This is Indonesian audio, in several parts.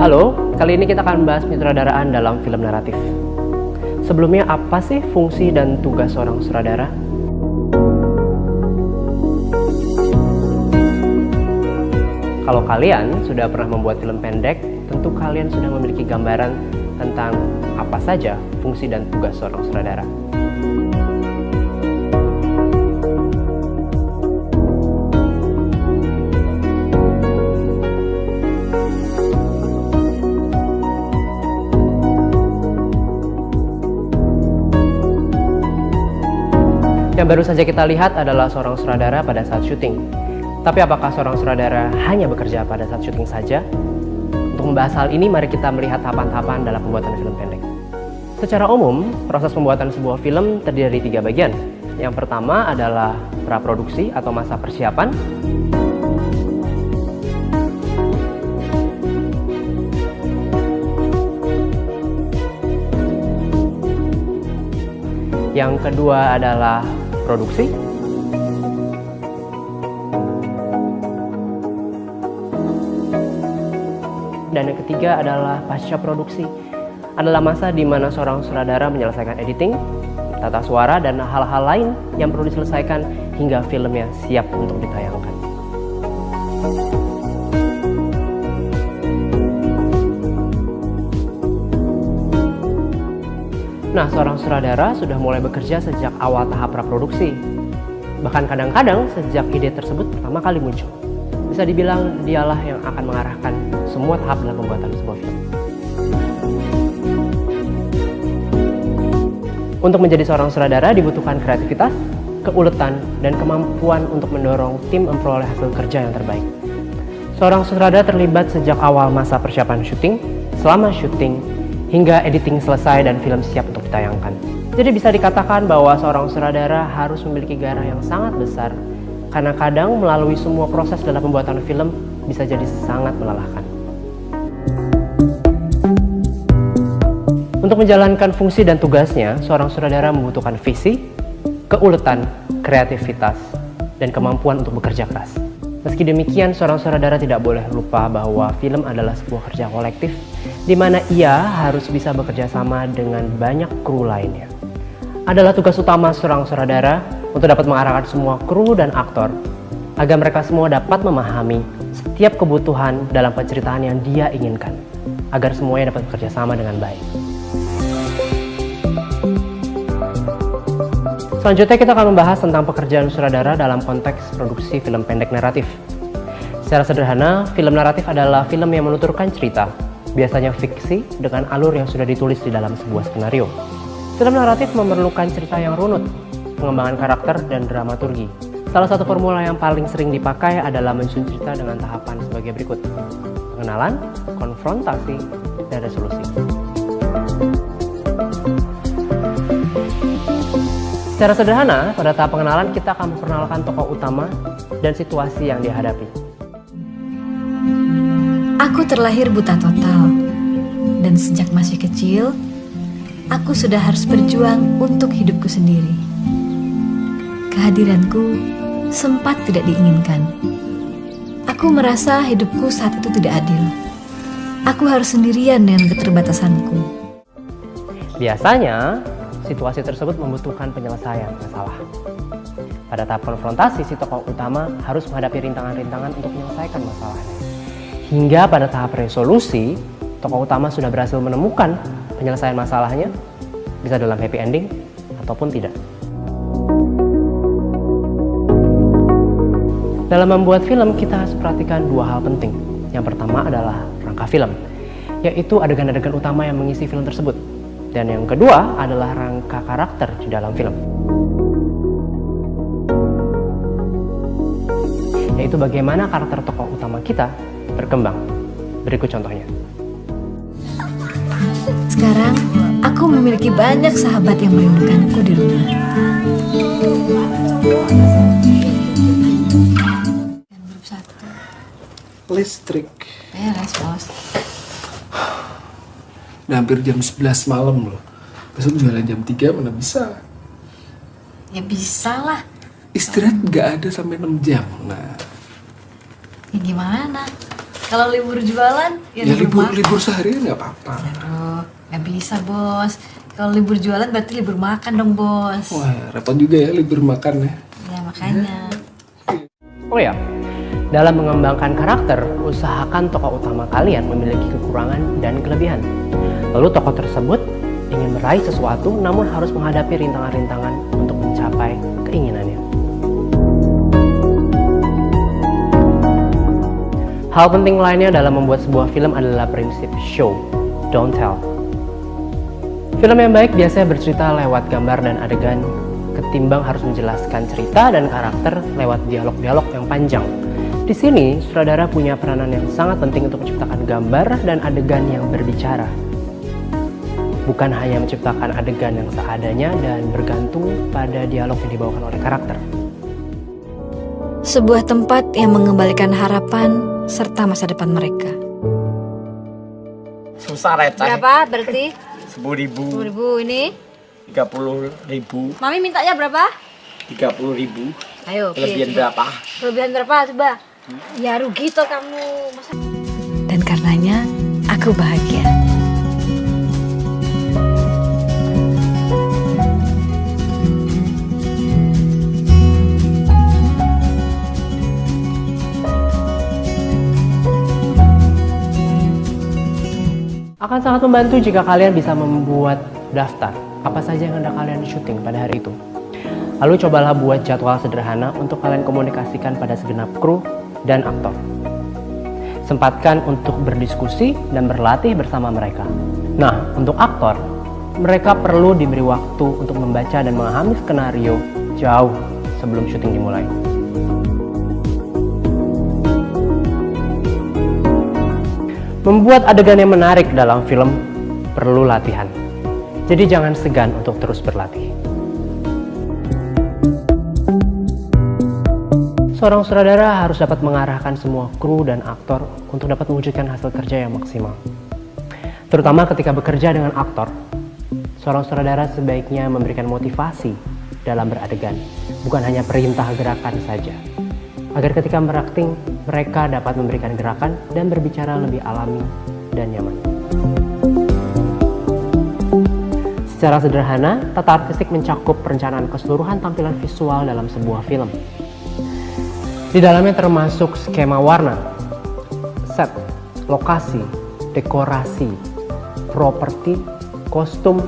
Halo, kali ini kita akan membahas penyutradaraan dalam film naratif. Sebelumnya, apa sih fungsi dan tugas seorang sutradara? Kalau kalian sudah pernah membuat film pendek, tentu kalian sudah memiliki gambaran tentang apa saja fungsi dan tugas seorang sutradara. Yang baru saja kita lihat adalah seorang sutradara pada saat syuting. Tapi apakah seorang sutradara hanya bekerja pada saat syuting saja? Untuk membahas hal ini, mari kita melihat tahapan-tahapan dalam pembuatan film pendek. Secara umum, proses pembuatan sebuah film terdiri dari 3 bagian. Yang pertama adalah praproduksi atau masa persiapan. Yang kedua adalah produksi. Dan yang ketiga adalah pasca produksi. Adalah masa di mana seorang sutradara menyelesaikan editing, tata suara, dan hal-hal lain yang perlu diselesaikan hingga filmnya siap untuk ditayangkan. Nah, seorang sutradara sudah mulai bekerja sejak awal tahap praproduksi. Bahkan kadang-kadang sejak ide tersebut pertama kali muncul. Bisa dibilang dialah yang akan mengarahkan semua tahap dalam pembuatan sebuah film. Untuk menjadi seorang sutradara dibutuhkan kreativitas, keuletan, dan kemampuan untuk mendorong tim memperoleh hasil kerja yang terbaik. Seorang sutradara terlibat sejak awal masa persiapan syuting, selama syuting, hingga editing selesai dan film siap untuk ditayangkan. Jadi bisa dikatakan bahwa seorang sutradara harus memiliki gairah yang sangat besar, karena kadang melalui semua proses dalam pembuatan film bisa jadi sangat melelahkan. Untuk menjalankan fungsi dan tugasnya, seorang sutradara membutuhkan visi, keuletan, kreativitas, dan kemampuan untuk bekerja keras. Meski demikian, seorang sutradara tidak boleh lupa bahwa film adalah sebuah kerja kolektif, di mana ia harus bisa bekerja sama dengan banyak kru lainnya. Adalah tugas utama seorang sutradara untuk dapat mengarahkan semua kru dan aktor, agar mereka semua dapat memahami setiap kebutuhan dalam penceritaan yang dia inginkan, agar semuanya dapat bekerja sama dengan baik. Selanjutnya kita akan membahas tentang pekerjaan sutradara dalam konteks produksi film pendek naratif. Secara sederhana, film naratif adalah film yang menuturkan cerita, biasanya fiksi dengan alur yang sudah ditulis di dalam sebuah skenario. Film naratif memerlukan cerita yang runut, pengembangan karakter, dan dramaturgi. Salah satu formula yang paling sering dipakai adalah menyusun cerita dengan tahapan sebagai berikut: pengenalan, konfrontasi, dan resolusi. Secara sederhana, pada tahap pengenalan kita akan memperkenalkan tokoh utama dan situasi yang dihadapi. Aku terlahir buta total, dan sejak masih kecil, aku sudah harus berjuang untuk hidupku sendiri. Kehadiranku sempat tidak diinginkan. Aku merasa hidupku saat itu tidak adil. Aku harus sendirian dengan keterbatasanku. Biasanya, situasi tersebut membutuhkan penyelesaian masalah. Pada tahap konfrontasi, si tokoh utama harus menghadapi rintangan-rintangan untuk menyelesaikan masalahnya. Hingga pada tahap resolusi, tokoh utama sudah berhasil menemukan penyelesaian masalahnya, bisa dalam happy ending ataupun tidak. Dalam membuat film, kita harus perhatikan 2 hal penting. Yang pertama adalah rangka film, yaitu adegan-adegan utama yang mengisi film tersebut. Dan yang kedua adalah rangka karakter di dalam film, yaitu bagaimana karakter tokoh utama kita berkembang. Berikut contohnya. Sekarang, aku memiliki banyak sahabat yang merindukanku di rumah. Listrik. Beres, bos. Udah hampir jam 11 malam loh. Besok jualan jam 3 mana bisa. Ya bisa lah. Istirahat gak ada sampai 6 jam. Nah, Ya gimana? Kalau libur jualan, ya Ya libur makan. libur seharian nggak apa-apa. Aduh, nggak bisa bos. Kalau libur jualan berarti libur makan dong bos. Wah, repot juga ya libur makan ya. Ya makanya. Oh ya, dalam mengembangkan karakter, usahakan tokoh utama kalian memiliki kekurangan dan kelebihan. Lalu tokoh tersebut ingin meraih sesuatu namun harus menghadapi rintangan-rintangan untuk mencapai keinginannya. Hal penting lainnya dalam membuat sebuah film adalah prinsip show, don't tell. Film yang baik biasanya bercerita lewat gambar dan adegan, ketimbang harus menjelaskan cerita dan karakter lewat dialog-dialog yang panjang. Di sini, sutradara punya peranan yang sangat penting untuk menciptakan gambar dan adegan yang berbicara. Bukan hanya menciptakan adegan yang seadanya dan bergantung pada dialog yang dibawakan oleh karakter. Sebuah tempat yang mengembalikan harapan serta masa depan mereka. Susah receh. Berapa berarti? 10.000, 10.000 ini. 30.000, Mami mintanya berapa? 30.000. Ayo, Kelebihan coba. berapa? Kelebihan berapa coba? Ya rugi toh kamu. Masa... Dan karenanya, aku bahagia. Akan sangat membantu jika kalian bisa membuat daftar apa saja yang hendak kalian syuting pada hari itu. Lalu cobalah buat jadwal sederhana untuk kalian komunikasikan pada segenap kru dan aktor. Sempatkan untuk berdiskusi dan berlatih bersama mereka. Nah, untuk aktor, mereka perlu diberi waktu untuk membaca dan memahami skenario jauh sebelum syuting dimulai. Membuat adegan yang menarik dalam film perlu latihan. Jadi jangan segan untuk terus berlatih. Seorang sutradara harus dapat mengarahkan semua kru dan aktor untuk dapat mewujudkan hasil kerja yang maksimal. Terutama ketika bekerja dengan aktor, seorang sutradara sebaiknya memberikan motivasi dalam beradegan, bukan hanya perintah gerakan saja. Agar ketika berakting, mereka dapat memberikan gerakan dan berbicara lebih alami dan nyaman. Secara sederhana, tata artistik mencakup perencanaan keseluruhan tampilan visual dalam sebuah film. Di dalamnya termasuk skema warna, set, lokasi, dekorasi, properti, kostum,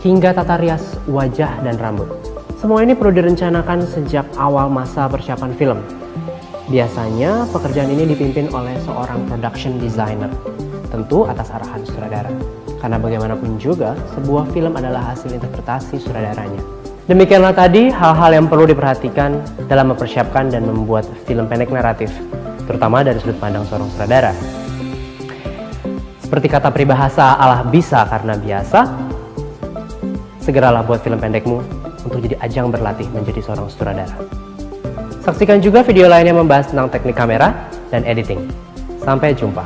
hingga tata rias wajah dan rambut. Semua ini perlu direncanakan sejak awal masa persiapan film. Biasanya pekerjaan ini dipimpin oleh seorang production designer, tentu atas arahan sutradara. Karena bagaimanapun juga, sebuah film adalah hasil interpretasi sutradaranya. Demikianlah tadi hal-hal yang perlu diperhatikan dalam mempersiapkan dan membuat film pendek naratif, terutama dari sudut pandang seorang sutradara. Seperti kata peribahasa Allah bisa karena biasa, segeralah buat film pendekmu untuk jadi ajang berlatih menjadi seorang sutradara. Saksikan juga video lainnya membahas tentang teknik kamera dan editing. Sampai jumpa.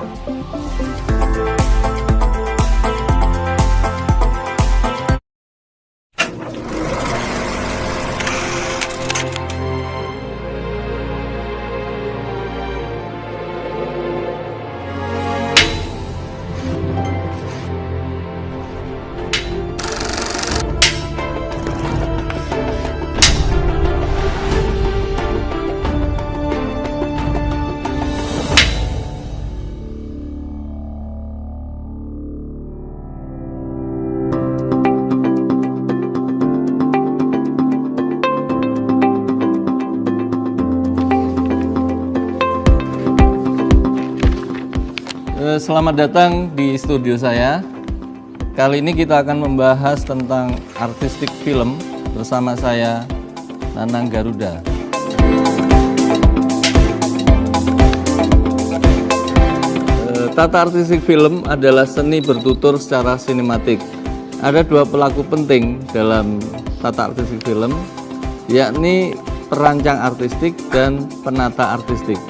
Selamat datang di studio saya. Kali ini kita akan membahas tentang artistik film bersama saya, Nanang Garuda. Tata artistik film adalah seni bertutur secara sinematik. Ada dua pelaku penting dalam tata artistik film, yakni perancang artistik dan penata artistik.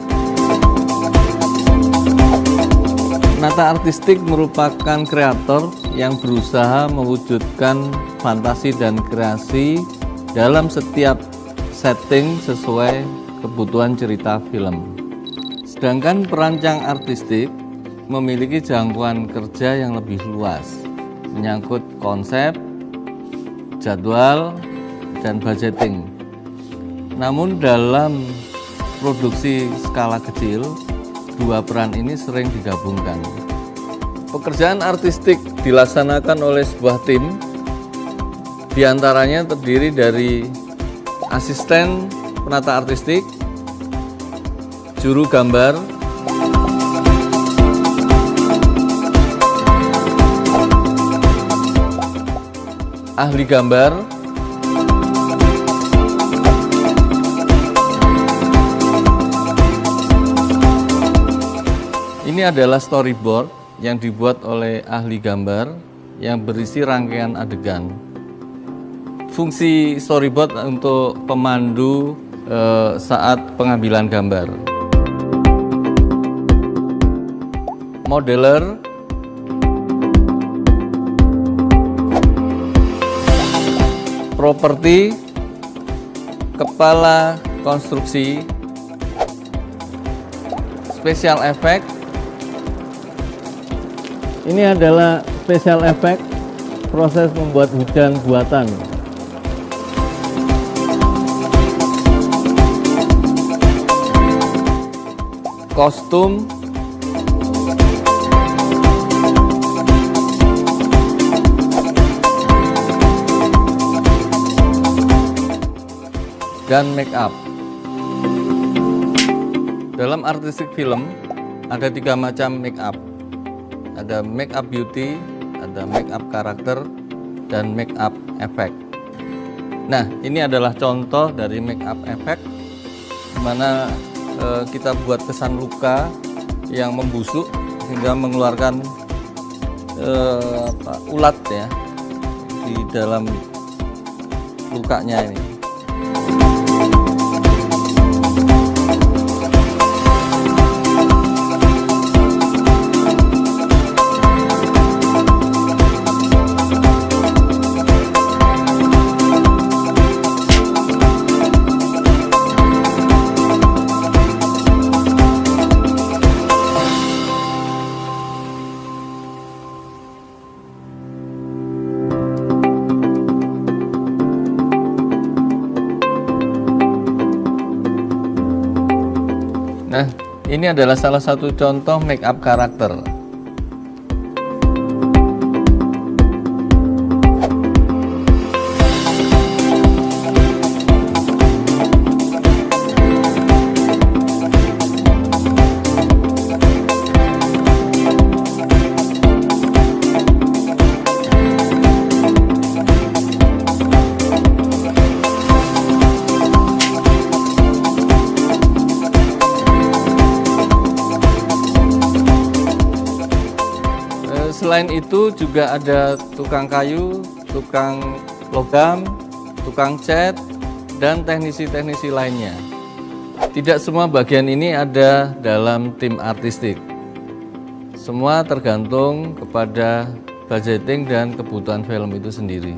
Penata artistik merupakan kreator yang berusaha mewujudkan fantasi dan kreasi dalam setiap setting sesuai kebutuhan cerita film. Sedangkan perancang artistik memiliki jangkauan kerja yang lebih luas, menyangkut konsep, jadwal, dan budgeting. Namun dalam produksi skala kecil, dua peran ini sering digabungkan. Pekerjaan artistik dilaksanakan oleh sebuah tim, diantaranya terdiri dari asisten penata artistik, juru gambar, ahli gambar, ini adalah storyboard yang dibuat oleh ahli gambar yang berisi rangkaian adegan. Fungsi storyboard untuk pemandu saat pengambilan gambar. Modeler, properti, kepala konstruksi, special effect. Ini adalah special effect proses membuat hujan buatan. Kostum, dan make up. Dalam artistik film ada 3 macam make up. Ada make up beauty, ada make up karakter, dan make up effect. Nah, ini adalah contoh dari make up effect, di mana kita buat kesan luka yang membusuk sehingga mengeluarkan ulat ya di dalam lukanya ini. Nah, ini adalah salah satu contoh make up karakter. Selain itu juga ada tukang kayu, tukang logam, tukang cat, dan teknisi-teknisi lainnya. Tidak semua bagian ini ada dalam tim artistik. Semua tergantung kepada budgeting dan kebutuhan film itu sendiri.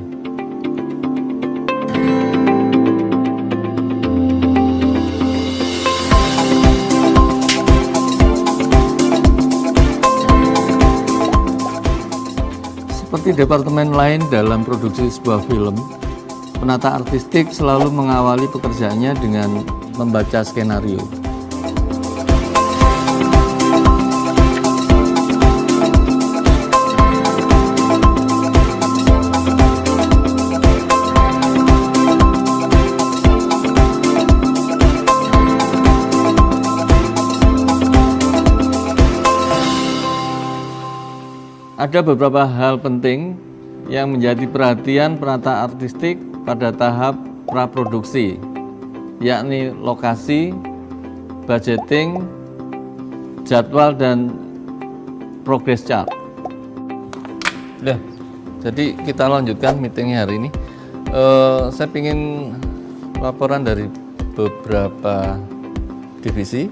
Seperti departemen lain dalam produksi sebuah film, penata artistik selalu mengawali pekerjaannya dengan membaca skenario. Ada beberapa hal penting yang menjadi perhatian penata artistik pada tahap praproduksi, yakni lokasi, budgeting, jadwal, dan progress chart. Nah, jadi kita lanjutkan meetingnya hari ini. Saya ingin laporan dari beberapa divisi,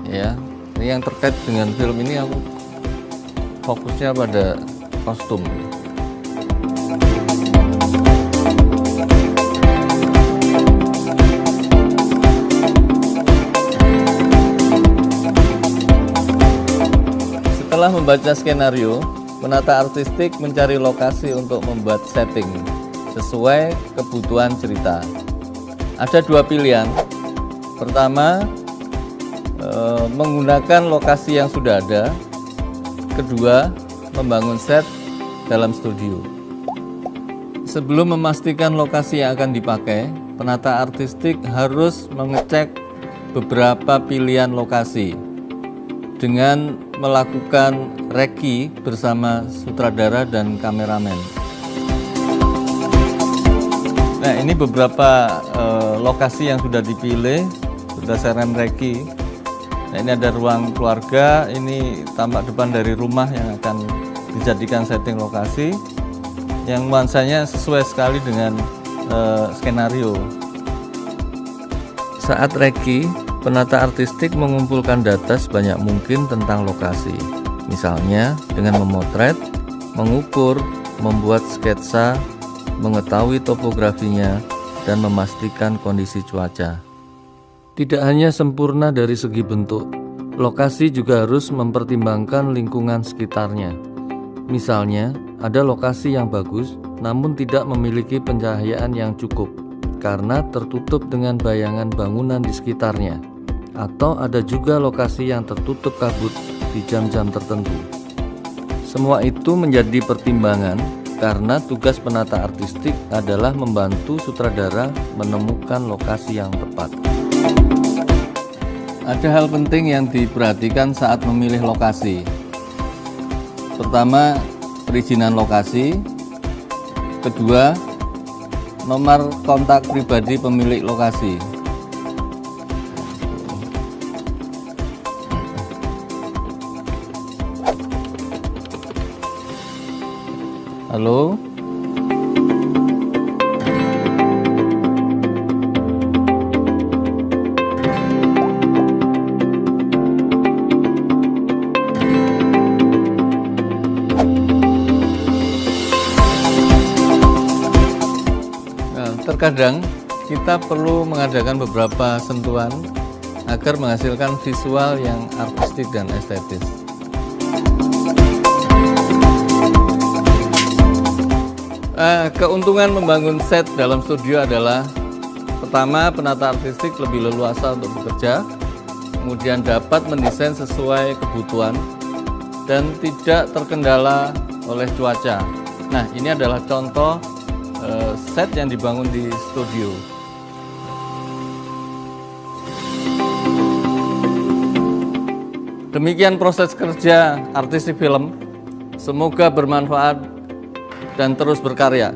ya. Yang terkait dengan film ini aku fokusnya pada kostum. Setelah membaca skenario, penata artistik mencari lokasi untuk membuat setting sesuai kebutuhan cerita. Ada dua pilihan. Pertama, menggunakan lokasi yang sudah ada. Kedua, membangun set dalam studio. Sebelum memastikan lokasi yang akan dipakai, penata artistik harus mengecek beberapa pilihan lokasi dengan melakukan reki bersama sutradara dan kameramen. Nah, ini beberapa lokasi yang sudah dipilih berdasarkan reki. Nah, ini ada ruang keluarga, ini tampak depan dari rumah yang akan dijadikan setting lokasi, yang nuansanya sesuai sekali dengan skenario. Saat reki, penata artistik mengumpulkan data sebanyak mungkin tentang lokasi. Misalnya dengan memotret, mengukur, membuat sketsa, mengetahui topografinya, dan memastikan kondisi cuaca. Tidak hanya sempurna dari segi bentuk, lokasi juga harus mempertimbangkan lingkungan sekitarnya. Misalnya, ada lokasi yang bagus namun tidak memiliki pencahayaan yang cukup karena tertutup dengan bayangan bangunan di sekitarnya. Atau ada juga lokasi yang tertutup kabut di jam-jam tertentu. Semua itu menjadi pertimbangan karena tugas penata artistik adalah membantu sutradara menemukan lokasi yang tepat. Ada hal penting yang diperhatikan saat memilih lokasi. Pertama, perizinan lokasi. Kedua, nomor kontak pribadi pemilik lokasi. Halo? Terkadang kita perlu mengadakan beberapa sentuhan agar menghasilkan visual yang artistik dan estetis. Keuntungan membangun set dalam studio adalah: pertama, penata artistik lebih leluasa untuk bekerja, kemudian dapat mendesain sesuai kebutuhan dan tidak terkendala oleh cuaca. Nah, ini adalah contoh set yang dibangun di studio. Demikian proses kerja artistik film. Semoga bermanfaat dan terus berkarya.